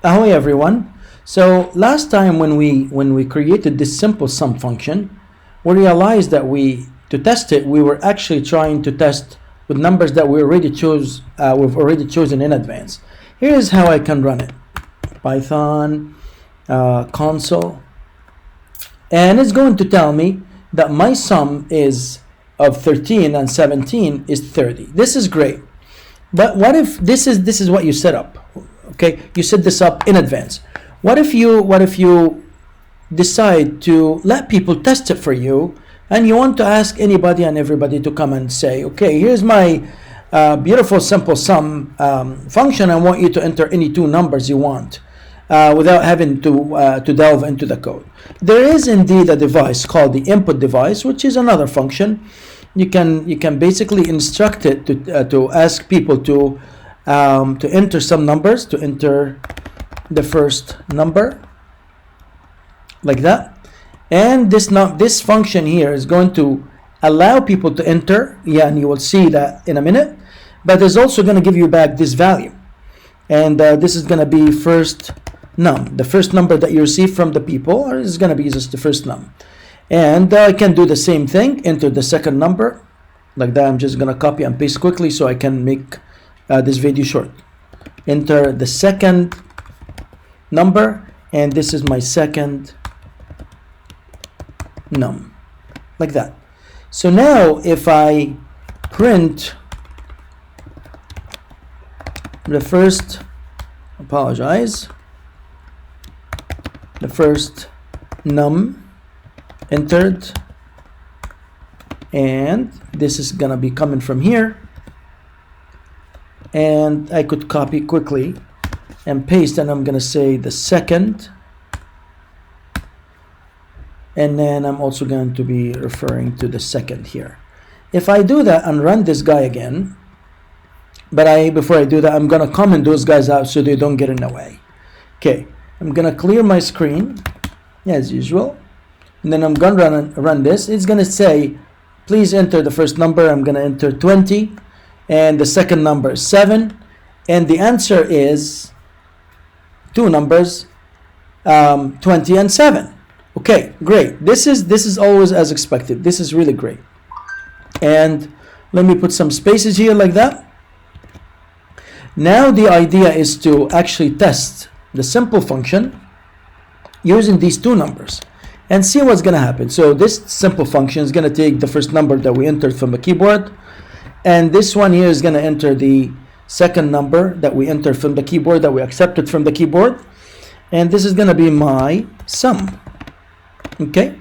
Ahoy everyone. So last time when we created this simple sum function, we realized that to test it, we were actually trying to test with numbers that we've already chosen in advance. Here's how I can run it. Python console, and it's going to tell me that my sum is of 13 and 17 is 30. This is great. But what if this is what you set up? Okay, you set this up in advance. What if you decide to let people test it for you, and you want to ask anybody and everybody to come and say, okay, here's my beautiful simple sum function. I want you to enter any two numbers you want without having to delve into the code. There is indeed a device called the input device, which is another function. You can basically instruct it to ask people to enter some numbers, to enter the first number like that, and this function here is going to allow people to enter, and you will see that in a minute, but it's also going to give you back this value, and this is going to be first num, the first number that you receive from the people, or is going to be just the first num. And I can do the same thing, enter the second number like that. I'm just going to copy and paste quickly so I can make this video short. Enter the second number, and this is my second num, like that. So now if I print the first, the first num entered, and this is gonna be coming from here, and I could copy quickly and paste, and I'm gonna say the second, and then I'm also going to be referring to the second here. If I do that and run this guy again, but before I do that, I'm gonna comment those guys out so they don't get in the way. Okay, I'm gonna clear my screen as usual, and then I'm gonna run this. It's gonna say, please enter the first number. I'm gonna enter 20, and the second number is 7, and the answer is two numbers, 20 and 7. Okay, great. This is always as expected. This is really great. And let me put some spaces here like that. Now the idea is to actually test the simple function using these two numbers and see what's going to happen. So this simple function is going to take the first number that we entered from the keyboard, and this one here is going to enter the second number that we entered from the keyboard, that we accepted from the keyboard, and this is going to be my sum. Okay,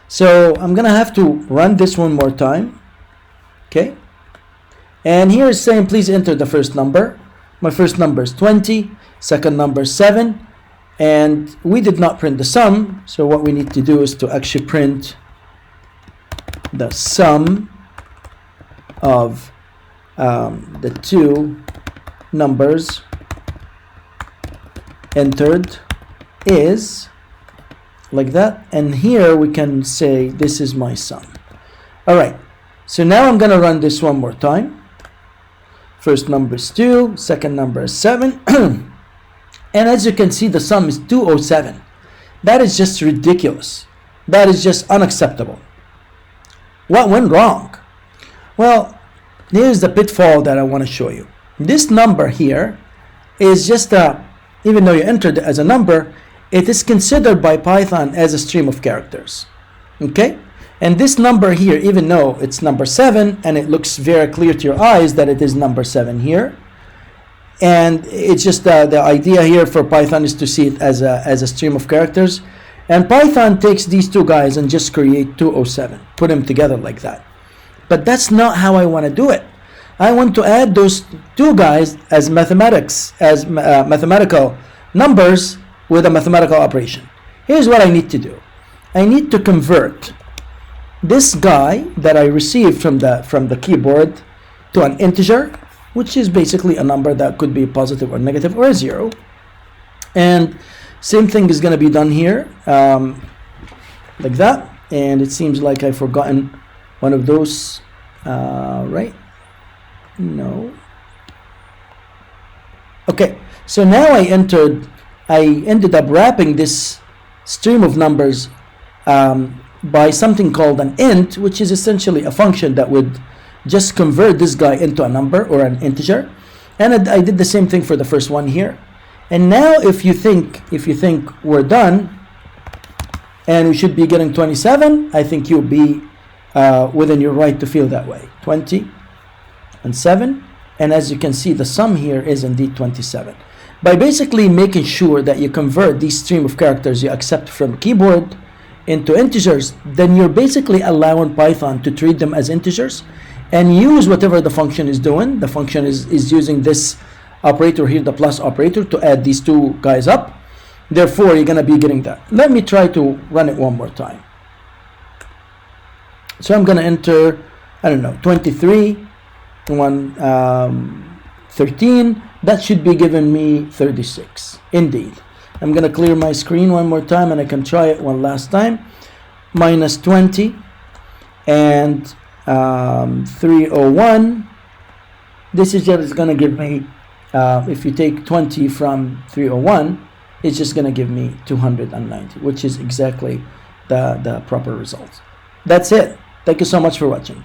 so I'm going to have to run this one more time. Okay, and here is saying please enter the first number. My first number is 20, second number is 7, and we did not print the sum, so what we need to do is to actually print the sum of the two numbers entered is like that, and here we can say this is my sum. All right, so now I'm gonna run this one more time. First number is 2, second number is 7, and as you can see, the sum is 207. That is just ridiculous. That is just unacceptable. What went wrong? Well, here's the pitfall that I want to show you. This number here is just even though you entered it as a number, it is considered by Python as a stream of characters. Okay? And this number here, even though it's number 7, and it looks very clear to your eyes that it is number 7 here, and it's just the idea here for Python is to see it as a stream of characters, and Python takes these two guys and just create 207, put them together like that. But that's not how I want to do it. I want to add those two guys as mathematical numbers with a mathematical operation. Here's what I need to do. I need to convert this guy that I received from the keyboard to an integer, which is basically a number that could be positive or negative or a 0. And same thing is going to be done here, like that. And it seems like I've forgotten one of those, right? No. Okay, so now I entered I ended up wrapping this stream of numbers by something called an int, which is essentially a function that would just convert this guy into a number or an integer. And I did the same thing for the first one here. And now if you think we're done and we should be getting 27, I think you'll be within your right to feel that way. 20 and 7, and as you can see, the sum here is indeed 27. By basically making sure that you convert these stream of characters you accept from keyboard into integers, then you're basically allowing Python to treat them as integers and use whatever the function is doing. The function is using this operator here, the plus operator, to add these two guys up. Therefore, you're going to be getting that. Let me try to run it one more time. So I'm going to enter, I don't know, 23, 13. That should be giving me 36. Indeed. I'm going to clear my screen one more time, and I can try it one last time. Minus 20 and 301. This is just going to give me, if you take 20 from 301, it's just going to give me 290, which is exactly the proper result. That's it. Thank you so much for watching.